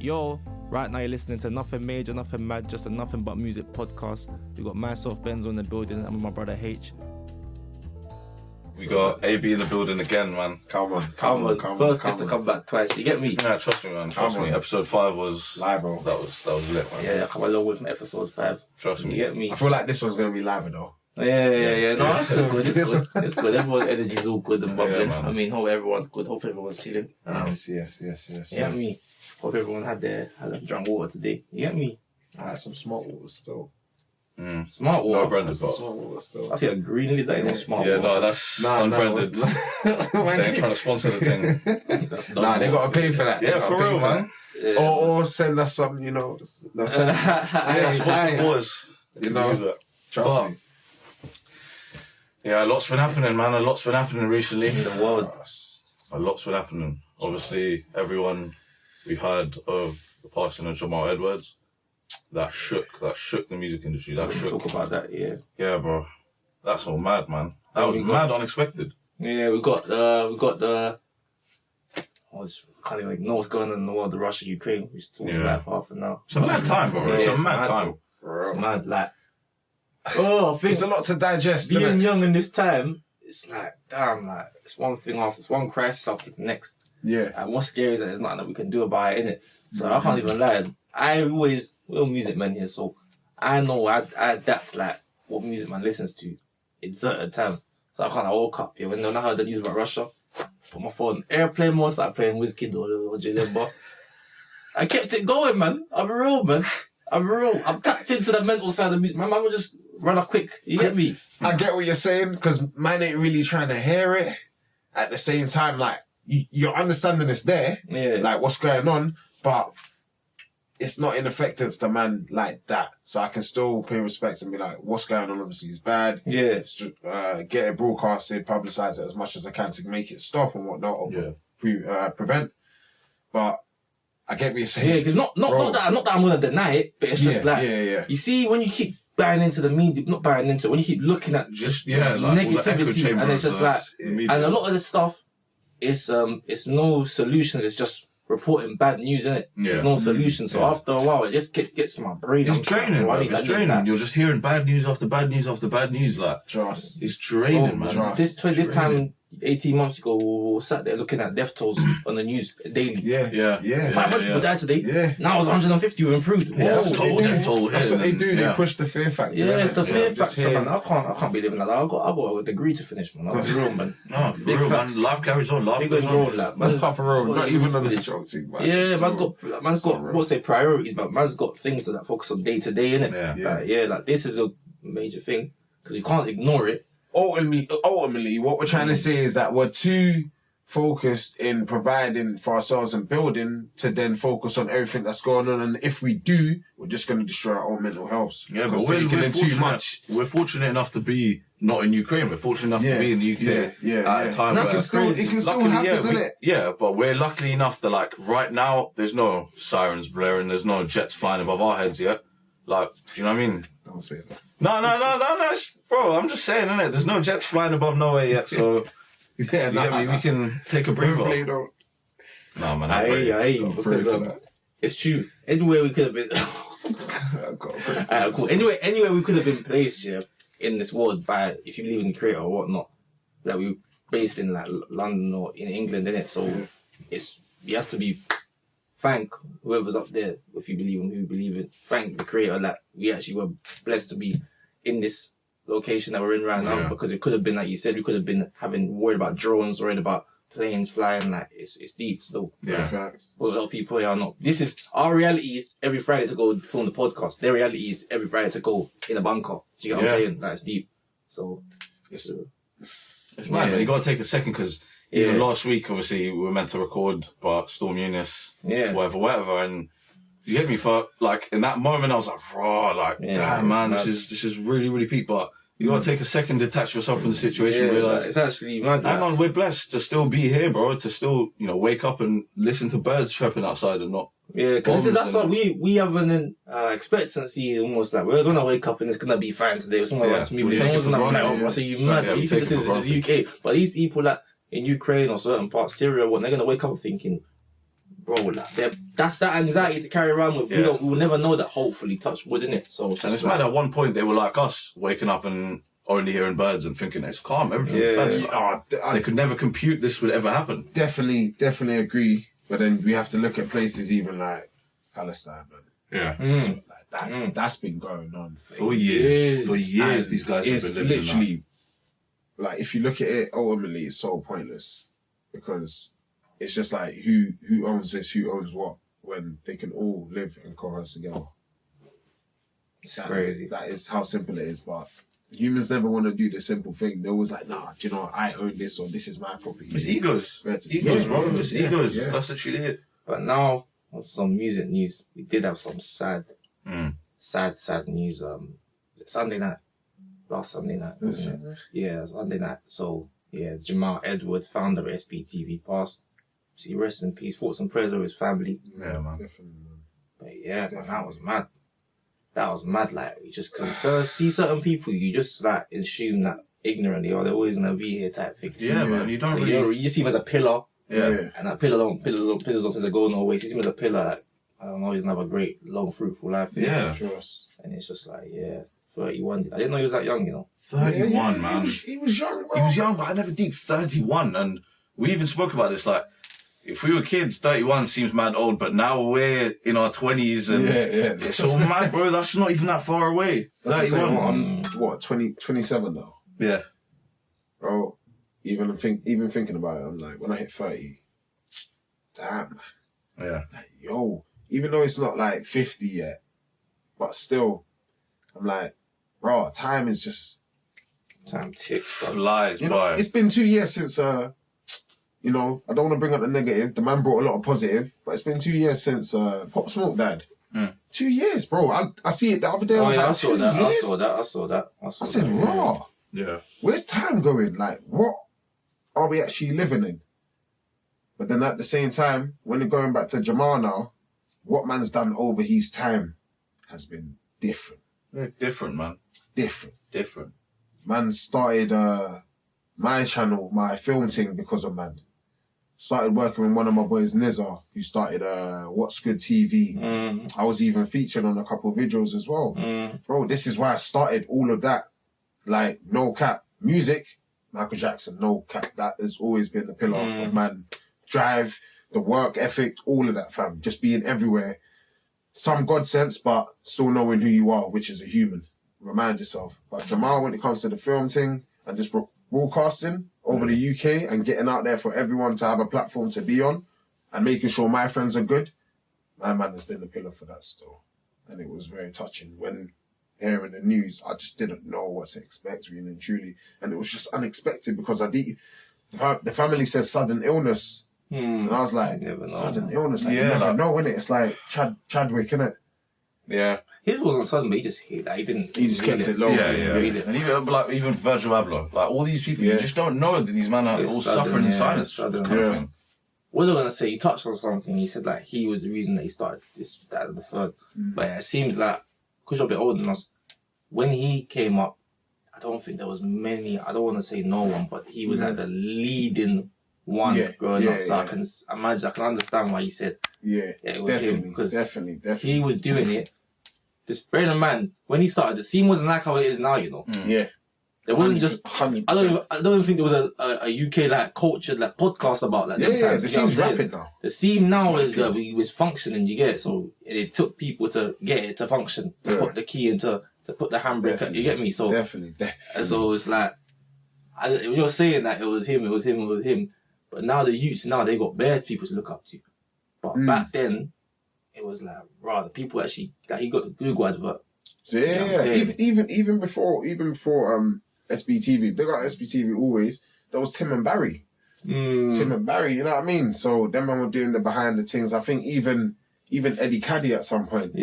Yo, right now you're listening to Nothing Major, Nothing Mad, just a Nothing But Music podcast. We got myself, Benzo in the building, and with my brother H. We got AB in the building again, man. Come on. First guest to come back twice, you get me? Yeah, trust me, man. Trust me. Episode 5 was live, bro. That was lit, man. Yeah, I come along with episode 5. Trust me. You get me? I feel like this one's gonna be live though. Yeah. No, it's good. It's good. Everyone's energy's all good and bubbling. Yeah, I mean, hope everyone's good. Hope everyone's chilling. Yes. You get me? Hope everyone had drunk water today. You get me? I had some smart water still. Smart water. No branded Some but. smart water still. I see a green lid that ain't no smart Yeah, water. no, that's unbranded. They ain't trying to sponsor the thing. That's Nah, they gotta pay for that. Yeah, for real, man. Yeah. Or send us some, you know. That's the boys. You know, trust me. Yeah, a lot's been happening, man. A lot's been happening recently. In the world. A lot's been happening. Obviously, everyone we heard of the passing of Jamal Edwards. That shook the music industry. That shook. Talk about that, yeah. Yeah, bro. That's all mad, man. That was mad unexpected. Yeah, we got the. I can't even know what's going on in the world. The Russia Ukraine. We just talked about it for half an hour. It's a mad time, bro. Yeah, it's a mad time. It's mad, like. Oh, I think It's a lot to digest. being young in this time, it's like, damn, like, it's one thing after, it's one crisis after the next. Yeah. And what's scary is that there's nothing that we can do about it, innit? So I can't even lie. We're music men here, so I know I adapt, like, what music man listens to in certain time. So I woke up here, when I heard the news about Russia, put my phone airplane mode, started playing Wizkid or J-Limbo. I kept it going, man. I'm real, man. I'm tapped into the mental side of music. My man would just run up quick. You get me? I get what you're saying, because man ain't really trying to hear it. At the same time, like, you're understanding it's there, Yeah. like what's going on, but it's not in affectance to man like that. So I can still pay respect and be like, what's going on obviously is bad. Yeah. Get it broadcasted, publicise it as much as I can to make it stop and whatnot, or prevent. But I get what you're saying. Yeah, because not that I'm gonna deny it, but it's just you see when you keep buying into the media, not buying into it, when you keep looking at just like negativity, and it's just like, and a lot of this stuff is it's no solutions. It's just reporting bad news, innit? Yeah. There's no solution. So after a while, it just gets to my brain. It's draining, bro. It's draining. You're just hearing bad news after bad news after bad news. Like, it's draining, man. This time, 18 months ago, we were sat there looking at death tolls on the news daily. Yeah. 500 people died today. Yeah. Now it's 150. We've improved. That's what they do. Yeah. They push the fear factor. Yeah, it's the fear just factor, man. I can't be living like that. I got a degree to finish, man. I'm real, man. No, for Big real, facts. man. Life carries on. Life Big goes and on. roll, like, man. Half a road, not even on the joking, man. Yeah, man's got what's say priorities, but man's got things that focus on day to day, innit? Yeah. Like this is a major thing because you can't ignore it. Ultimately, what we're trying to say is that we're too focused in providing for ourselves and building to then focus on everything that's going on. And if we do, we're just going to destroy our own mental health. Yeah, but we're too much. We're fortunate enough to be not in Ukraine. We're fortunate enough to be in the UK at a time And where... it can still happen, isn't it? Yeah, but we're lucky enough that, like, right now, there's no sirens blaring, there's no jets flying above our heads yet. Like, do you know what I mean? Don't say that. No, bro, I'm just saying, innit? There's no jets flying above nowhere yet, so... we can take a breather. Hopefully don't. No, man. I hear you, because it's true. Anywhere we could have been... cool. Anywhere we could have been placed, in this world by, if you believe in the creator or whatnot, like we based in like London or in England, innit? So you have to be thank whoever's up there, if you believe in who you believe in. Thank the creator that we actually were blessed to be in this location that we're in right now, because it could have been, like you said, we could have been worried about drones, worried about planes flying. Like it's deep still. Yeah. Facts. But a lot of people are not. This is our reality is every Friday to go film the podcast. Their reality is every Friday to go in a bunker. Do you get what I'm saying? That's deep. So it's mad, man. You gotta take a second because even last week, obviously, we were meant to record, but Storm Eunice, whatever, and you get me for like in that moment, I was like, raw, like, damn, man, this is really, really peak. But you gotta take a second, detach yourself from the situation, realize it's actually mad. Hang on, we're blessed to still be here, bro. To still, wake up and listen to birds chirping outside and not. Yeah, because that's what we have an expectancy almost like we're gonna wake up and it's gonna be fine today. It's not like smooth. Tomorrow's gonna be like, so you mad? You think this is UK? But these people that in Ukraine or certain parts, Syria, they're gonna wake up thinking, bro, like, that's that anxiety to carry around with. Yeah. We'll never know that, hopefully, touch wood, innit? So, and it's mad at one point they were like us, waking up and only hearing birds and thinking it's calm, everything's best. They could never compute this would ever happen. Definitely agree. But then we have to look at places even like Palestine, man. Yeah. So like that's been going on for years. For years, these guys have been living literally, like, if you look at it, ultimately, it's so pointless because it's just like who owns this, who owns what, when they can all live and coexist together. It's crazy. That is how simple it is, but humans never want to do the simple thing. They're always like, nah, do you know, I own this or this is my property. It's egos. Egos, bro. It's egos. Yeah. That's actually it. But now, on some music news, we did have some sad news. Sunday night. Last Sunday night, wasn't it? Yeah, Sunday night. So, yeah, Jamal Edwards, founder of SBTV, passed. See, rest in peace. Thoughts and prayers of his family. Yeah, man. Definitely, man. But yeah, man, that was mad. That was mad, like, just because see certain people, you just, like, assume that ignorantly, or they're always going to be here type thing. Yeah, man, you don't so really... you just see him as a pillar. Yeah. And that pillars don't tend to go no way. So you see him as a pillar, like, I don't know, he's going to have a great, long, fruitful life. Yeah. And it's just like, 31. I didn't know he was that young, you know. 31, man. He was young, bro. He was young, but I never deep 31. And we even spoke about this, like, if we were kids, 31 seems mad old, but now we're in our 20s and it's so mad, bro. That's not even that far away. 31. I'm 27 now. Yeah. Bro, even thinking about it, I'm like, when I hit 30, damn, man. Yeah. Like, yo, even though it's not like 50 yet, but still, I'm like, bro, time is just... Time ticks, bro. Flies by. It's been 2 years since... you know, I don't want to bring up the negative. The man brought a lot of positive, but it's been 2 years since Pop Smoke died. 2 years, bro. I see it the other day. I saw that. I said, raw. Yeah. Where's time going? Like, what are we actually living in? But then at the same time, when you're going back to Jamal now, what man's done over his time has been different. Yeah, different, man. Different. Man started my channel, my film thing because of man. Started working with one of my boys, Nizar, who started What's Good TV. I was even featured on a couple of videos as well. Bro, this is why I started all of that. Like, no cap. Music, Michael Jackson, no cap. That has always been the pillar of man. Drive, the work ethic, all of that, fam. Just being everywhere. Some God sense, but still knowing who you are, which is a human. Remind yourself. But Jamal, when it comes to the film thing and just broadcasting over the UK and getting out there for everyone to have a platform to be on and making sure my friends are good, my man has been the pillar for that still. And it was very touching. When hearing the news, I just didn't know what to expect, really and truly. And it was just unexpected because the family says sudden illness. And I was like, sudden illness? Like, you never know, innit? It's like Chadwick, innit? Yeah. His wasn't sudden, but he just hit that. He just kept it low. Yeah. And even Virgil Abloh, like all these people, you just don't know that these men are all suffering in silence. Kind of thing. What was I gonna say? He touched on something. He said like he was the reason that he started this, that, and the third. But it seems like because you're a bit older than us, when he came up, I don't think there was many. I don't want to say no one, but he was like the leading one growing up. So I can imagine, I can understand why he said it was him because definitely he was doing it. This brain man, when he started, the scene wasn't like how it is now, you know. There wasn't just 100%. I don't even think there was a UK like cultured like podcast about like them times. The scene's rapid now. The scene now is that we was functioning, you get it. So it took people to get it to function, to put the key into, to put the handbrake, you get me? So definitely. And so it's like when you're saying that it was him, but now the youths they got bad people to look up to. But back then it was like, the people actually, like, he got the Google advert. So even before SBTV, big up SBTV always, there was Tim and Barry. Tim and Barry, you know what I mean? So them man were doing the behind the things. I think even Eddie Caddy at some point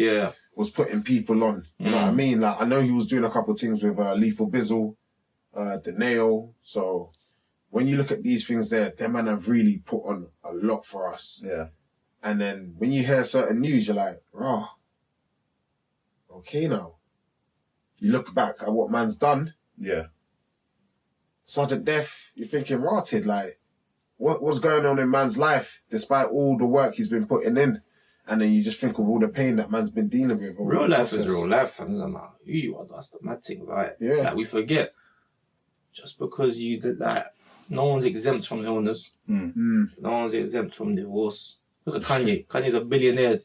was putting people on. You know what I mean? Like, I know he was doing a couple of things with Lethal Bizzle, The Nail. So when you look at these things there, them man have really put on a lot for us. Yeah. And then when you hear certain news, you're like, okay now. You look back at what man's done. Yeah. Sudden death, you're thinking, rotted, like, what's going on in man's life, despite all the work he's been putting in. And then you just think of all the pain that man's been dealing with. Real life is real life, fam. No matter who you are, that's the mad thing, right? Yeah. Like, we forget. Just because you did that, no one's exempt from illness. No one's exempt from divorce. Look at Kanye. Kanye's a billionaire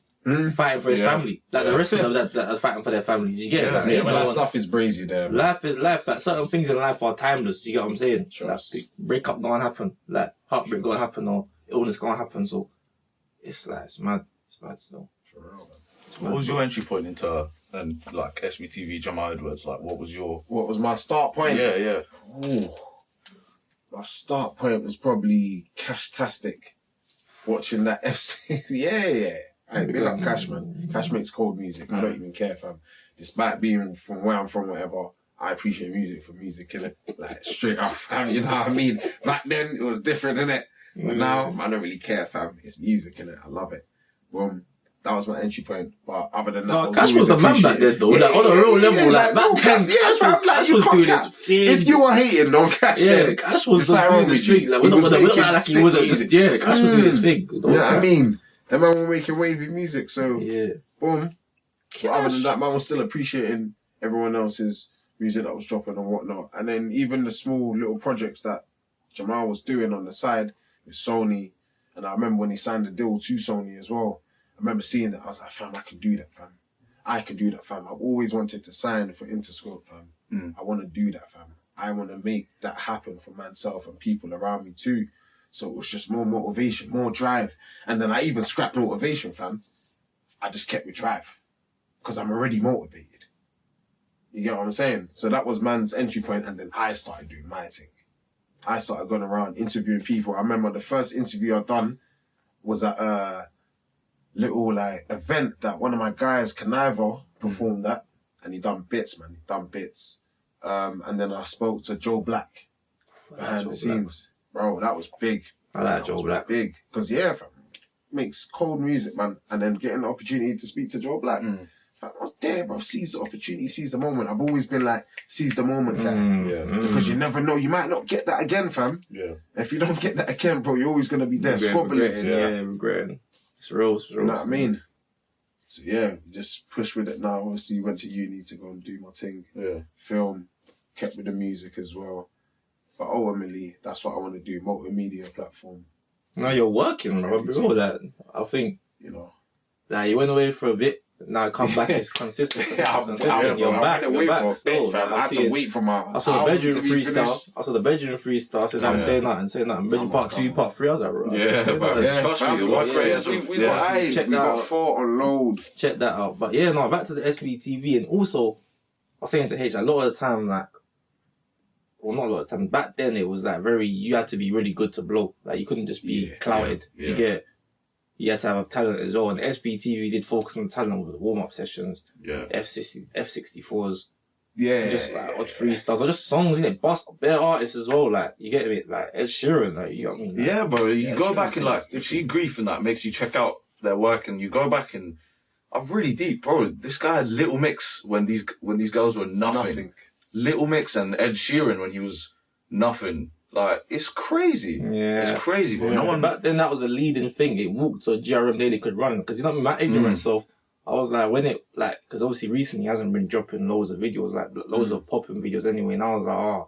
fighting for his family. Like the rest of them that are fighting for their families. You get it? Like, that stuff is brazy there. Man. Life is life. Like, certain things in life are timeless. You get what I'm saying? Like, breakup gonna happen. Like, heartbreak gonna happen, or illness gonna happen. So it's like, it's mad. It's mad still. For real, man. What was your entry point into like SBTV, Jamal Edwards? Like, what was my start point? Yeah. Ooh. My start point was probably Cash-tastic. Watching that FC. yeah. I big up Cash, man. Cash makes cold music. I don't even care, fam. Despite being from where I'm from, whatever, I appreciate music for music, innit? Like, straight up, fam. You know what I mean? Back then, it was different, innit? But now, I don't really care, fam. It's music, innit? I love it. That was my entry point. But other than that, Cash was the man back then, though. Like, on a real level, like, back then, Cash was doing his thing. If you were hating on Cash, Cash was doing his thing. Like, we don't like he wasn't just, Cash was doing his thing. You know what I mean? That man was making wavy music, so boom. But other than that, man was still appreciating everyone else's music that was dropping and whatnot. And then even the small little projects that Jamal was doing on the side with Sony. And I remember when he signed a deal to Sony as well. I remember seeing that. I was like, fam, I can do that, fam. I can do that, fam. I've always wanted to sign for Interscope, fam. I want to do that, fam. I want to make that happen for myself and people around me too. So it was just more motivation, more drive. And then I even scrapped motivation, fam. I just kept with drive. Because I'm already motivated. You get what I'm saying? So that was man's entry point, and then I started doing my thing. I started going around interviewing people. I remember the first interview I done was at a little like event that one of my guys, Conniver, performed at. And he done bits, man. He done bits. And then I spoke to Joe Black behind the scenes. Bro, that was big. I like Joe Black. Big. Because, fam, makes cold music, man. And then getting the opportunity to speak to Joe Black. Fam, I was there, bro. Seize the opportunity, seize the moment. I've always been like, seize the moment guy. Because you never know. You might not get that again, fam. Yeah. If you don't get that again, bro, you're always going to be there squabbling. Regretting. It's real. You know what I mean? So, just push with it now. Obviously, went to uni to go and do my thing. Yeah. Film. Kept with the music as well. But ultimately, that's what I want to do. Multimedia platform. Now you're working, bro. Before that, I think, like, you went away for a bit. Now come back, it's consistent. You're back. You're back still. I had to wait for my. I saw the bedroom freestyle. I said, I'm saying nothing. Bedroom part 2, part 3. I was like, bro. Trust me, the work rate. We got 4 on load. Check that out. But back to the SBTV. And also, I was saying to H, a lot of the time, like, well, not a lot of time. Back then, it was like you had to be really good to blow. Like, you couldn't just be clouded. You had to have talent as well. And SBTV did focus on talent with the warm-up sessions. Yeah. F64s. Yeah. Just like odd freestyles. Or just songs, innit? Bust bare artists as well. Like, you get it? Like Ed Sheeran, like, you know what I mean? Like, yeah, bro. You go back and like, if See Grief and that makes you check out their work, and you go back and I'm really deep, bro. This guy had Little Mix when these girls were nothing. Little Mix and Ed Sheeran when he was nothing. Like, it's crazy. Yeah. It's crazy, bro. No one back then, that was a leading thing. It walked so GRM Daily could run. Because, you know what I mean? My ignorance self, I was like, when it, like, because obviously recently he hasn't been dropping loads of videos, like, loads of popping videos anyway. And I was like,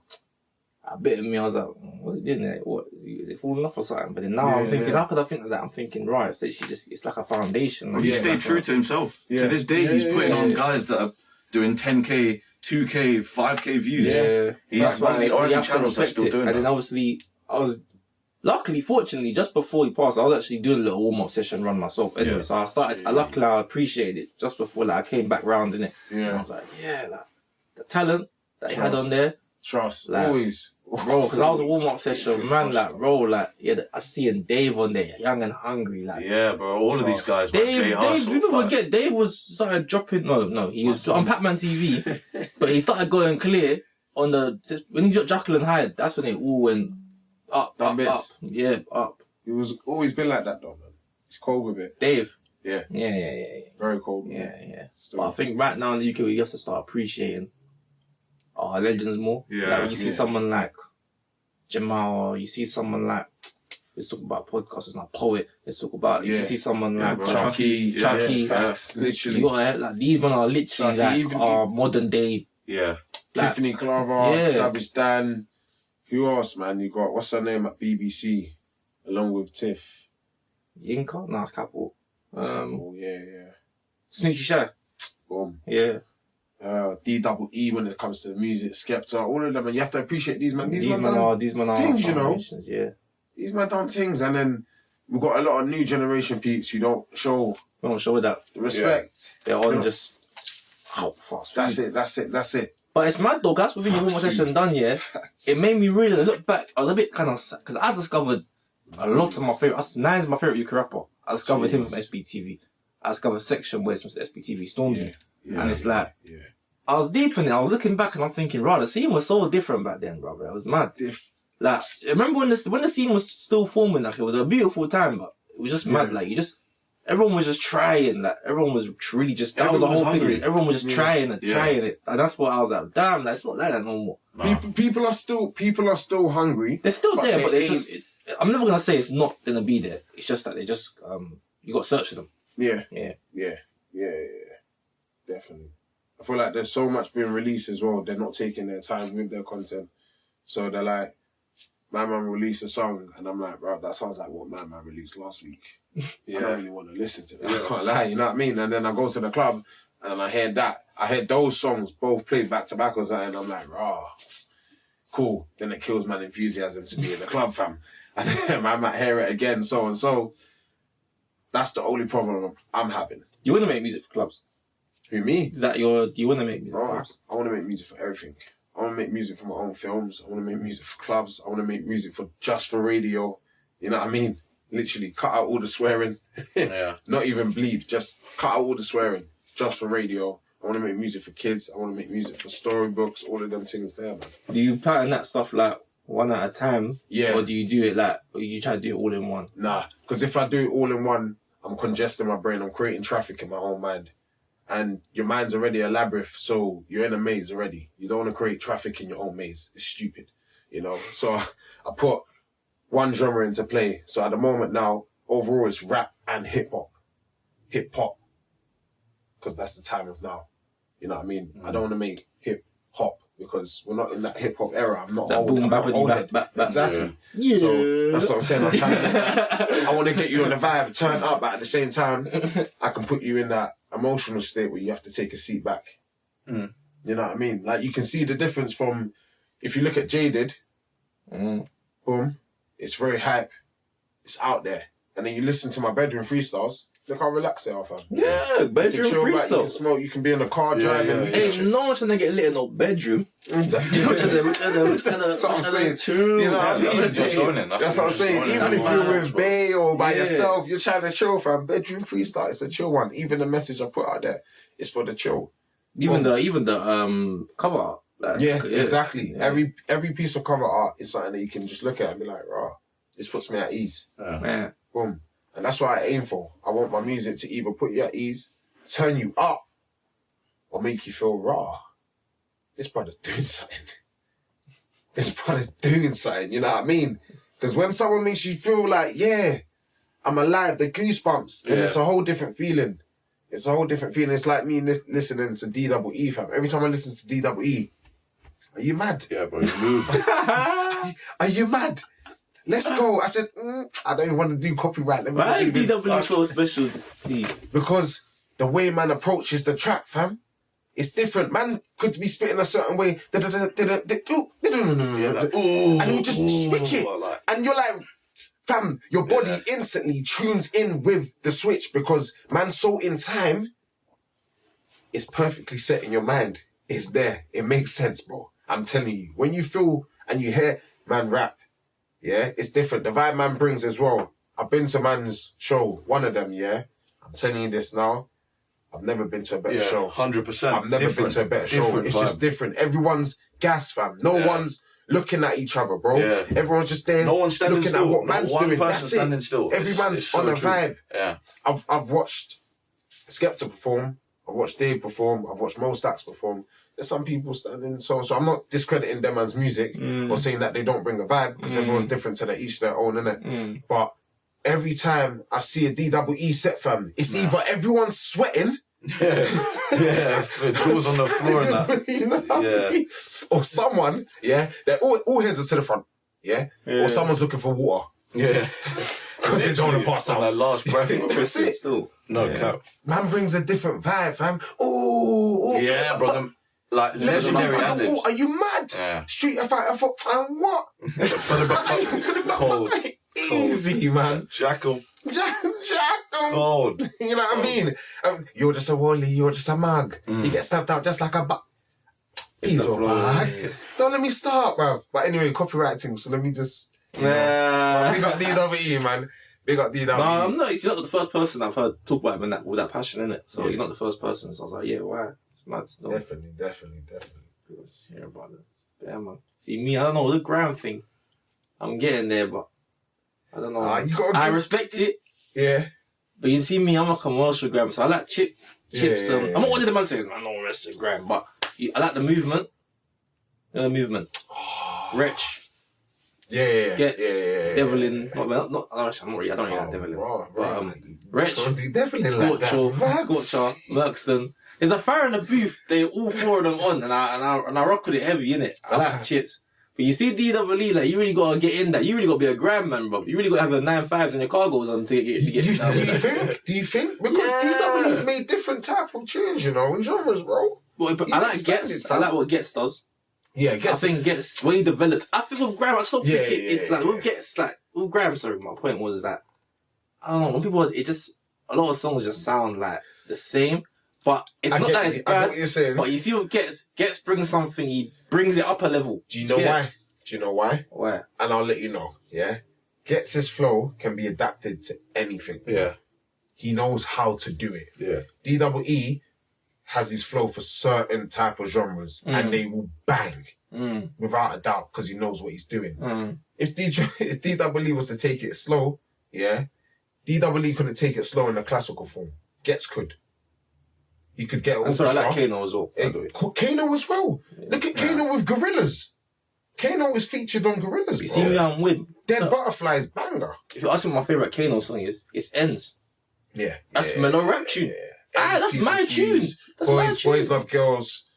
a bit of me, I was like, what's it doing there? What, is it falling off or something? But then now I'm thinking, how could I think of that? I'm thinking, right, it's literally just, it's like a foundation. Well, he stayed true to himself. To this day, he's putting on guys that are doing 10K, 2K, 5K views. Yeah. He's one of the only channels that's still doing that. And then obviously, I was, fortunately, just before he passed, I was actually doing a little warm-up session run myself anyway. So luckily I appreciated it just before, like, I came back round in it. Yeah. And I was like, like, the talent that he had on there. Trust. Like, always. Bro, because I was a warm-up session, man, like, bro, like, I just seeing Dave on there, young and hungry, like. Yeah, bro, all of these guys, Dave, people forget, Dave started dropping, no, he was on Pac-Man TV, but he started going clear on when he got Jekyll and Hyde, that's when it all went up. Yeah, up. It was always been like that, though, man. He's cold with it. Dave. Yeah. Very cold with it. Yeah. But I think right now in the UK, we have to start appreciating our legends more. Yeah. Like when you see someone like Jamal, or you see someone like Let's talk about podcasters, like Poet. Let's talk about, you see someone like Chucky. Literally. You got like, these men are literally like our modern day. Yeah. Tiffany Clara, Savage Dan. Who else, man? You got, what's her name at BBC? Along with Tiff. Yinka? No, it's Capital. Yeah. Snitchy Shy. Boom. Yeah. DEE when it comes to music, Skepta, all of them, and you have to appreciate these men. These men are things, you know. Yeah. These men done things, and then we've got a lot of new generation peeps who don't show that respect. They're on just fast. That's it. But it's mad though. That's within the warm session done. Yeah, it made me really look back. I was a bit kind of sad because I discovered a lot of my favorite. Nine's my favorite UK rapper. I discovered him from SBTV. I discovered Section West from SBTV, Stormzy, and it's like. Yeah. I was deep in it. I was looking back and I'm thinking, right, the scene was so different back then, brother. It was mad. Like, remember when the scene was still forming? Like, it was a beautiful time, but it was just mad. Like, everyone was just trying. Like, everyone was really just. That was the whole thing. Everyone was just trying it, and that's what I was like. Damn, like, it's not like that no more. Nah. People are still hungry. They're still there, but it's just. I'm never gonna say it's not gonna be there. It's just that they just you got to search for them. Yeah. Definitely. I feel like there's so much being released as well. They're not taking their time with their content. So they're like, my man released a song, and I'm like, bro, that sounds like what my man released last week. I don't really want to listen to that. I can't lie, you know what I mean? And then I go to the club, and I hear that. I heard those songs both played back to back or something, and I'm like, rah, cool. Then it kills my enthusiasm to be in the club, fam. And then I might hear it again, so and so. That's the only problem I'm having. You want to make music for clubs? Who, me? Is that you want to make music? Bro, I want to make music for everything. I want to make music for my own films. I want to make music for clubs. I want to make music just for radio. You know what I mean? Literally cut out all the swearing. Not even bleep. Just cut out all the swearing. Just for radio. I want to make music for kids. I want to make music for storybooks. All of them things there, man. Do you pattern that stuff like one at a time? Yeah. Or do you do it like, or you try to do it all in one? Nah. Because if I do it all in one, I'm congesting my brain. I'm creating traffic in my own mind. And your mind's already a labyrinth, so you're in a maze already. You don't want to create traffic in your own maze. It's stupid, you know? So I put one genre into play. So at the moment now, overall it's rap and hip-hop. Hip-hop. Because that's the time of now. You know what I mean? I don't want to make hip-hop because we're not in that hip-hop era. I'm not old. I'm not old. Exactly. Yeah. So that's what I'm saying. I want to get you on the vibe, turn up, but at the same time, I can put you in that emotional state where you have to take a seat back. You know what I mean? Like, you can see the difference from, if you look at Jaded, boom, it's very hype, it's out there. And then you listen to my bedroom freestyles, look how relaxed they are, fam. Yeah, bedroom freestyle. Back, you can smoke, you can be in a car driving. Ain't no one trying to get lit in no bedroom. Exactly. That's what I'm saying. Chill. You know what I mean? That's what I'm saying. Even if you're with Bay or by yourself, you're trying to chill, fam. Bedroom freestyle, it's a chill one. Even the message I put out there is for the chill. Even the cover art. Like, exactly. Yeah. Every piece of cover art is something that you can just look at and be like, raw, this puts me at ease. Boom. And that's what I aim for. I want my music to either put you at ease, turn you up, or make you feel raw. This brother's doing something. This brother's doing something, you know what I mean? Because when someone makes you feel like, yeah, I'm alive, the goosebumps, and it's a whole different feeling. It's a whole different feeling. It's like me listening to DEE, fam. Every time I listen to DEE, are you mad? Yeah, bro, you move. Are you mad? Let's go. I said, I don't even want to do copyright. Why is DEE so special to you? Because the way man approaches the track, fam, it's different. Man could be spitting a certain way, and you just switch it. And you're like, fam, your body instantly tunes in with the switch because man's so in time, it's perfectly set in your mind. It's there. It makes sense, bro. I'm telling you. When you feel and you hear man rap, it's different. The vibe man brings as well. I've been to man's show, one of them, I'm telling you this now. I've never been to a better show. 100%. I've never been to a better show. It's just different. Everyone's gas, fam. No one's looking at each other, bro. Yeah. Everyone's just there looking at what man's doing. That's it. Still. Everyone's on a vibe. Yeah. I've watched Skepta perform. I've watched Dave perform. I've watched Mo Stacks perform. there's some people standing. So I'm not discrediting them man's music or saying that they don't bring a vibe because everyone's different to each their own, innit? But every time I see a DWE set, fam, it's either everyone's sweating. Drawers on the floor and that. You know what I mean? Or someone, they're all heads are to the front, or someone's looking for water. Yeah. Because they don't want to pass out. That last breath. That's it. Still. No cap. Man brings a different vibe, fam. Oh, yeah, brother. Like, legendary ad-libs. Are you mad? Yeah. Street Fighter, what? Cold. Easy, man. Jackal. Jackal. Cold. You know what I mean? You're just a wally, you're just a mug. You get stabbed out just like a bug. He's all bad. Don't let me start, bruv. But anyway, copywriting, so let me just... Yeah. Big up DWE, man. Big up DWE. No, I'm not. You're not the first person I've heard talk about him with that passion in it. So you're not the first person. So I was like, yeah, why? It's mad still. Definitely. Just hear about it. Yeah, man. See me, I don't know the gram thing. I'm getting there, but I don't know. I respect it. Yeah. But you see me, I'm a commercial gram, so I like chips. I'm not one of the man saying I don't rest in gram, but I like the movement. You know the movement. Wretch. Gets Devlin. I don't really like Devlin. Wretch, Scorcher, Merkston. There's a fire in the booth. They all four of them on, and I rock with it heavy, innit? I like chits. But you see DWE, like, you really gotta get in that. You really gotta be a grand man, bro. You really gotta have the 9.5s and your cargos on to get Do you think? Because DWE's made different type of tunes, you know, and genres, bro. But I like Gets. I like what Gets does. Yeah, I think Gets way developed. I think with Graham, I still think it's like with Gets, like with Graham. Sorry, my point was that I don't know. When people, a lot of songs just sound like the same, but it's not that it's bad. I know what you're saying. But you see, with Gets brings something. He brings it up a level. Do you know why? Why? And I'll let you know. Yeah, Gets his flow can be adapted to anything. Yeah, he knows how to do it. Yeah, DWE has his flow for certain type of genres, and they will bang without a doubt because he knows what he's doing. If DWE was to take it slow, DWE couldn't take it slow in the classical form. Gets could. He could get. I like Kano as well. Kano as well. Look at Kano with Gorillas. Kano is featured on Gorillas. You see me on Wim. Dead Butterflies banger. If you ask me what my favourite Kano song is, it's Ends. Yeah. That's mellow rap tune. That's my tune. Boys Love Girls.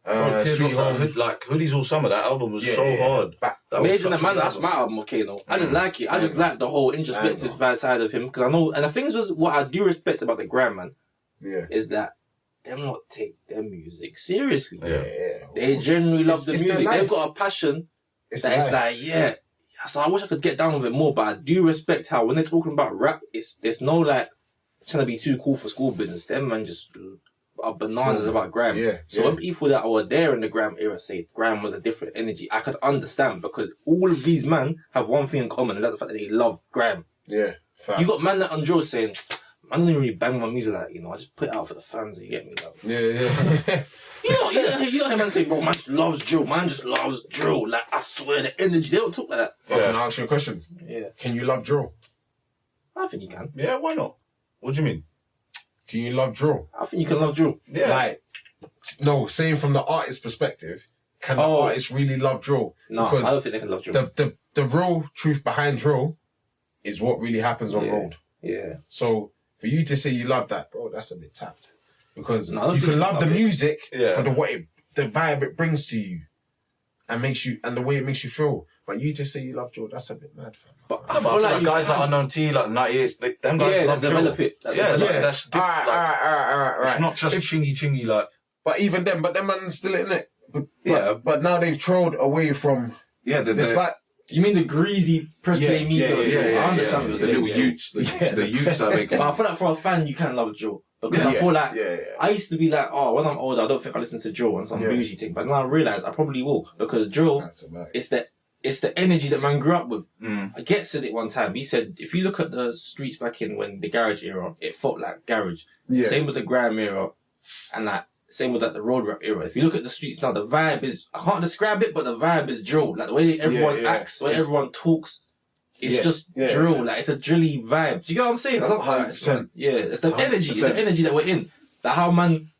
Sweet Home. Like Hoodies All Summer. That album was so hard. Amazing Man, that's my album of Kano. I just like it. I just like the whole introspective side of him because I know. And the thing is, what I do respect about the Grand Man, is that them not take their music seriously. They genuinely love the music. They've got a passion it's like, so I wish I could get down with it more, but I do respect how when they're talking about rap, there's no like trying to be too cool for school business. Them man just are bananas about Graham. So when people that were there in the Graham era say Graham was a different energy, I could understand because all of these men have one thing in common, and that's the fact that they love Graham. Yeah. You got man that on drill saying, I don't really bang my music like, I just put it out for the fans, you get me? Like, you know him and say, bro, man just loves drill. Man just loves drill. Like, I swear, the energy, they don't talk like that. Can I ask you a question? Yeah. Can you love drill? I think you can. Yeah, why not? What do you mean? Can you love drill? I think you can love drill. Yeah. Like, no, saying from the artist's perspective, can the artist really love drill? No, because I don't think they can love drill. The real truth behind drill is what really happens on road. Yeah. So, for you to say you love that, bro, that's a bit tapped. Because you can love the music for the vibe it brings to you and the way it makes you feel. But you just say you love drill, that's a bit mad, fam. But I feel like guys like Unknown T, like 98, them guys love drill. Develop it. That's different. Alright. It's not just chingy, like. But even them man's still in it. But now they've trolled away from. You mean the greasy press play media? I understand what you're saying. The little youths, the youths are making. But I feel like for a fan, you can love drill. Because I feel like, I used to be like, when I'm older, I don't think I listen to drill and some bougie thing. But now I realise I probably will. Because drill, it's the energy that man grew up with. I said it one time. He said, if you look at the streets back in when the garage era, it felt like garage. Same with the grime era. And like, same with like the road rap era. If you look at the streets now, the vibe is, I can't describe it, but the vibe is drill. Like the way everyone acts, the way everyone talks, it's just drill. Like it's a drilly vibe. Do you get what I'm saying? I don't 100%. It's the energy. It's the energy that we're in. Like how man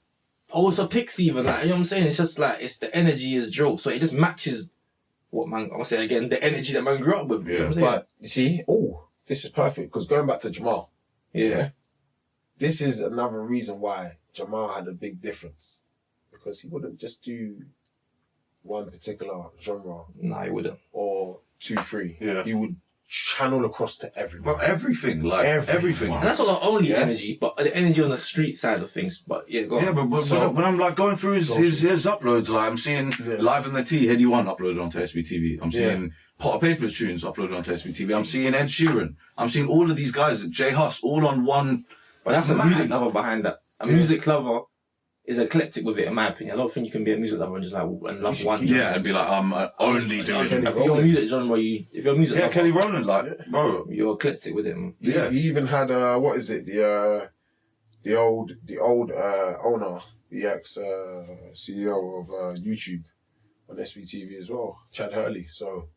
Also pics even, like, you know what I'm saying? It's just like, it's the energy is drill. So it just matches what man, I'm gonna say again, the energy that man grew up with. Yeah. You know what I'm saying? But, you see, this is perfect, because going back to Jamal, this is another reason why Jamal had a big difference. Because he wouldn't just do one particular genre. Nah, he wouldn't. Or 2, 3. Yeah. He would channel across to everyone. Well, everything, like everything. And that's not the only energy, but the energy on the street side of things. But yeah, go on. Yeah, but so, when I'm like going through his uploads, like I'm seeing Live on the T, Heady One uploaded onto SBTV. I'm seeing Pot of Papers tunes uploaded onto SBTV. I'm seeing Ed Sheeran. I'm seeing all of these guys, J Hus, all on one. But that's a music lover behind that. A music lover is eclectic with it, in my opinion. I don't think you can be a music lover and just like and love one. Yeah, and be like, I'm only doing. If you're a music genre, if you're a music lover, Kelly Rowland, like, bro, you're eclectic with it. Man. Yeah, he even had what is it? The old owner, the ex CEO of YouTube on SBTV as well, Chad Hurley. So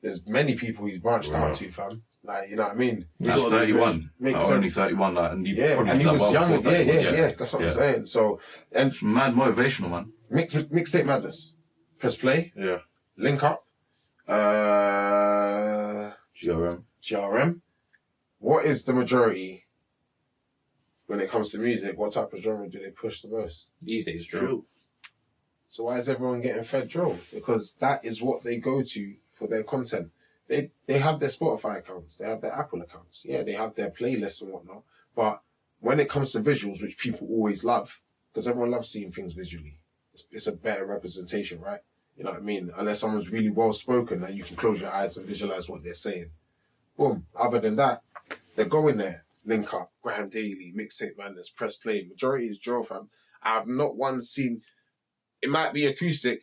there's many people he's branched out to, fam. Like, you know what I mean? That's 31. Only 31, like, and he was young. Yeah. That's what I'm saying. So, and mad motivational, man. Mixtape Madness. Press play. Yeah. Link up. GRM. What is the majority when it comes to music? What type of genre do they push the most? These days, drill. So why is everyone getting fed drill? Because that is what they go to for their content. They have their Spotify accounts, they have their Apple accounts, they have their playlists and whatnot. But when it comes to visuals, which people always love, because everyone loves seeing things visually, it's a better representation, right? You know what I mean? Unless someone's really well spoken and you can close your eyes and visualize what they're saying. Boom. Other than that, they're going there. Link up, Graham Daily, Mixtape Madness, Press Play. Majority is drill, fam. I have not once seen. It might be acoustic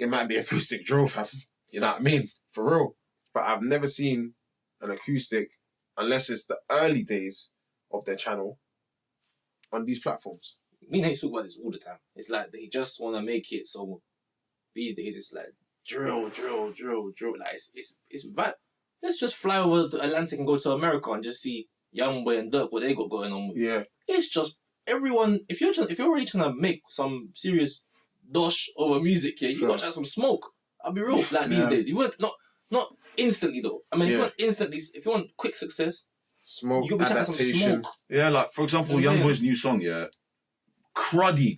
drill, fam. You know what I mean? For real. But I've never seen an acoustic, unless it's the early days of their channel, on these platforms. Me and Nate talk about this all the time. It's like they just want to make it so these days it's like drill. Like it's right. Let's just fly over the Atlantic and go to America and just see Youngboy and Dirk, what they got going on. Yeah. It's just everyone. If you're already trying to make some serious dosh over music, you got to have some smoke. I'll be real. Like these days, you want not instantly though. I mean, if you want quick success, smoke, you got to some smoke. Yeah, like for example, Youngboy's new song, cruddy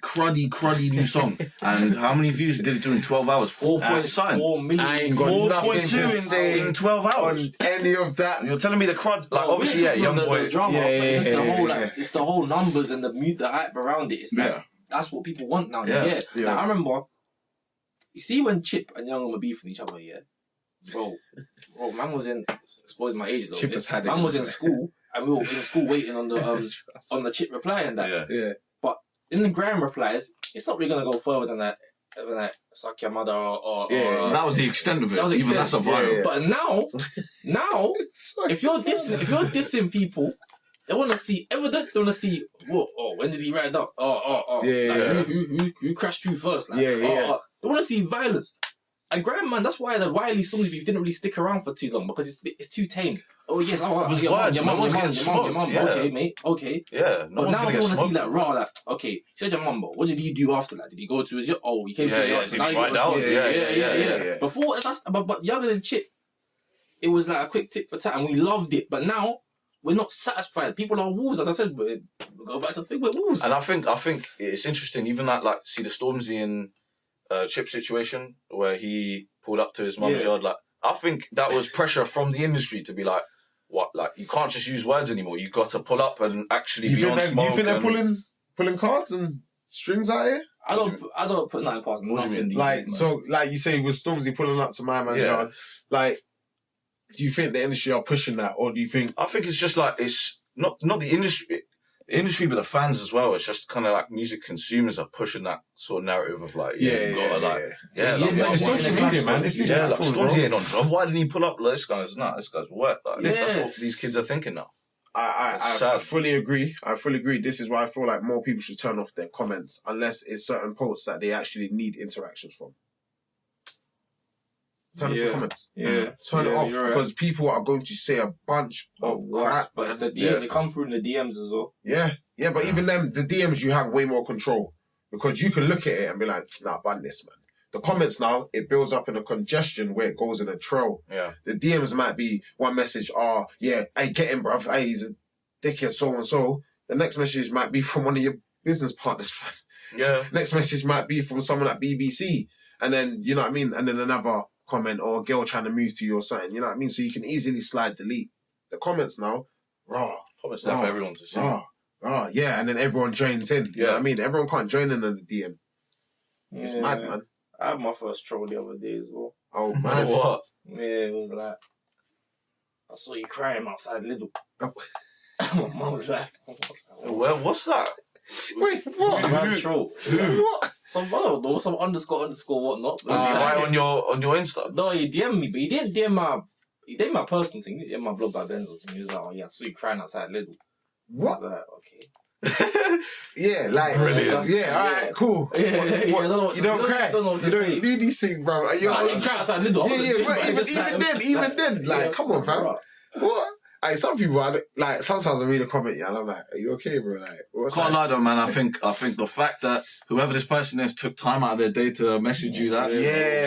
new song. And how many views did it do in 12 hours? 4.4 million. I ain't got nothing to say in 12 hours. On any of that. You're telling me the crud, like obviously, Youngboy. The drama, it's the whole it's the whole numbers and the hype around it. It's like that's what people want now. Yeah. Like, I remember. You see when Chip and Young were beefing each other, bro, man was in. Exposing my age though. Chip has had it. Man was in school, and we were in school waiting on the Chip reply and that. Yeah. But in the Graham replies, it's not really gonna go further than that. Suck your mother or that was the extent of it. Even that's a viral. Yeah. But now, if you're dissing people, they want to see evidence. They want to see when did he ride up? Who crashed you first? Like, they want to see violence. And Graham, man, that's why the Wiley Stormzy beef didn't really stick around for too long, because it's too tame. Oh yes, your mum, okay, mate, okay. Yeah, but now they want to see that raw, like, okay, said your mum, but what did he do after that? Did he go to his yacht? Oh, he came to the yacht. Did he ride out? Yeah. Before, but Younger than Chip, it was like a quick tit for tat, and we loved it. But now we're not satisfied. People are wolves, as I said. But go back to the thing, we're wolves. And I think it's interesting, even that, like, see the Stormzy and Chip situation where he pulled up to his mum's yard. Like, I think that was pressure from the industry to be like, what? Like, you can't just use words anymore. You got to pull up and actually be on smoke. You think they're pulling cards and strings out here? I don't put nothing past nothing. Like, so, like you say, with Stormzy pulling up to my man's yard, like, do you think the industry are pushing that, or do you think? I think it's just like, it's not the industry. Industry, but the fans as well. It's just kind of like music consumers are pushing that sort of narrative of like, it's social media, man. It's like Stormzy ain't on job. Why didn't he pull up? Like, this guy's work. Like, that's what these kids are thinking now. I fully agree. This is why I feel like more people should turn off their comments unless it's certain posts that they actually need interactions from. Turn off the comments. Turn it off, because people are going to say a bunch of crap. But it's the DM, they come through in the DMs as well. Yeah, but even them, the DMs, you have way more control. Because you can look at it and be like, nah, ban this, man. The comments now, it builds up in a congestion where it goes in a trail. Yeah. The DMs might be one message, hey, get him, bruv. Hey, he's a dickhead, so and so. The next message might be from one of your business partners. Yeah. Next message might be from someone at BBC. And then, you know what I mean? And then another comment or a girl trying to move to you or something. You know what I mean? So you can easily slide delete. The comments now, raw. Comments there for everyone to see. Yeah, and then everyone joins in. You know what I mean? Everyone can't join in on the DM. It's mad, man. I had my first troll the other day as well. Oh, man. What? Yeah, it was like, I saw you crying outside Lidl. My mum was laughing. Well, what's that? Wait, what? Man, troll. What? Some, I don't know, some underscore whatnot. Did you write on your Insta? No, he DM'd me, but he didn't DM my personal thing. He didn't DM my blog by Benzo thing. He was like, oh yeah, I saw you crying outside Lidl. What? I was like, okay. Yeah, like, brilliant. Yeah, alright, cool. Yeah, you don't cry. You don't do these things, bro. I didn't cry outside Lidl. Even then, like, come on, fam. What? Like, some people, sometimes I read a comment, and I'm like, are you okay, bro? Like, what's Can't that? lie though, man. I think the fact that whoever this person is took time out of their day to message you that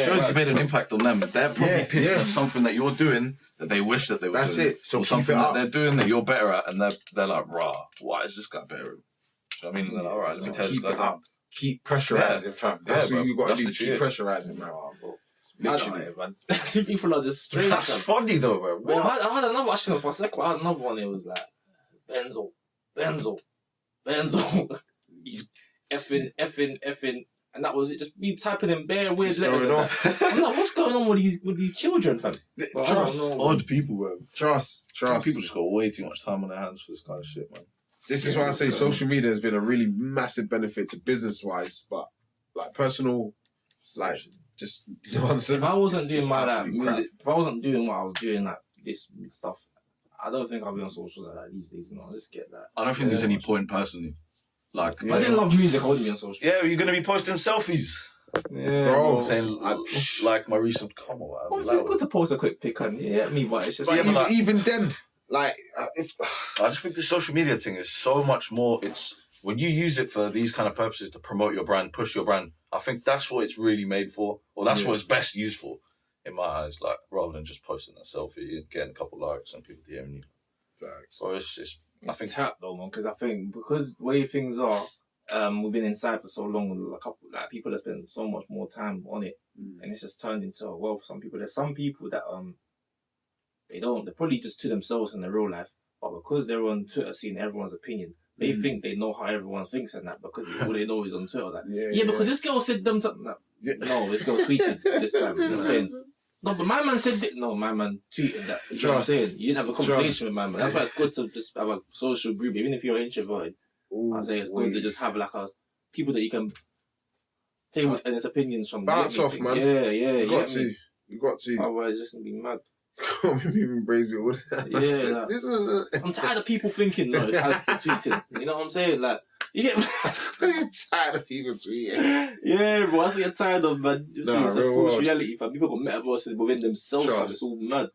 shows you made an impact on them. They're probably pissed at something that you're doing that they wish that they were doing. That's it. So or something that they're doing that you're better at, and they're like, rah, why is this guy better at? Do you know what I mean? They're like, all right, let me tell this guy down. Keep pressurizing, fam. That's what you got to do. Keep pressurizing, man. Literally, man. People are just strange. That's funny though, bro. I had another, actually, it was my second one. I had another one. It was like, Benzo. Effing. And that was it. Just me typing in bare weird letters. I'm like, what's going on with these children, fam? Trust. Odd people, bro. Trust. Some people just got way too much time on their hands for this kind of shit, man. This is why I say social media has been a really massive benefit to business-wise, but like personal, like just nonsense. If I wasn't doing my music, if I wasn't doing what I was doing, like this stuff, I don't think I'll be on socials like that these days. I just get that. I don't think there's any point personally. Like, if I didn't love music, I wouldn't be on social. Yeah, you're gonna be posting selfies. Yeah, bro. Saying like my recent come on. Obviously, it's good to post a quick pic, and me, but it's just. But even then. Like, I just think the social media thing is so much more. It's when you use it for these kind of purposes to promote your brand, push your brand. I think that's what it's really made for, or that's what it's best used for, in my eyes. Like rather than just posting that selfie and getting a couple likes and people DMing you. Thanks. Or it's I think tap though, man, because I think because the way things are, we've been inside for so long. Like people have spent so much more time on it, and it's just turned into a world for some people. There's some people that they're probably just to themselves in their real life, but because they're on Twitter seeing everyone's opinion, they think they know how everyone thinks and that because all they know is on Twitter. Like, because this girl said them something. No, this girl tweeted this time. You know what I'm saying? No, but my man said that. No, my man tweeted that. You know what I'm saying? You didn't have a conversation with my man. That's why it's good to just have a social group, even if you're introverted. I say it's good to just have like people that you can take and its opinions from. Bounce off, man. Yeah. You got to. Otherwise, it's just gonna be mad. Moving crazy all that. Yeah, I'm tired of people thinking, no, it's tweeting. You know what I'm saying? Like, you get I'm tired of people tweeting. Yeah, bro, that's what you're tired of, man. It's a false world. reality, fam. People got metaverses within themselves, fam. It's all mad.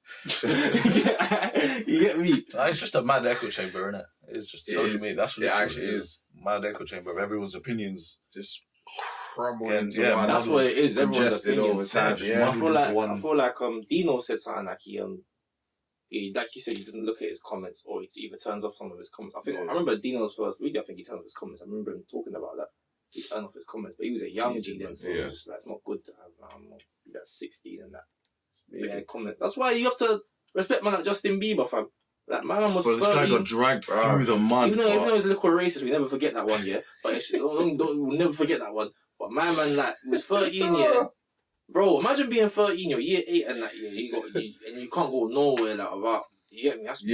You get me? It's just a mad echo chamber, isn't it? It's just social media. That's what it actually is. Mad echo chamber of everyone's opinions. Just crumble into one. That's what it is. Everyone's opinions. Time. I feel like Dino said something like he like you said, he doesn't look at his comments or he either turns off some of his comments. I remember Dino's first video. I think he turned off his comments. I remember him talking about that. He turned off his comments, but he was a young G then, so it was just like, it's not good to have be that 16 and that. Yeah, comment. That's why you have to respect man like Justin Bieber, fam. Like my man was 13. This guy got dragged through the mud. Even though he's a little racist, we never forget that one, yeah. But we'll never forget that one. But my man like was 13, yeah. Bro, imagine being 13, you're year 8 and that year, and you can't go nowhere like about. You get me? That's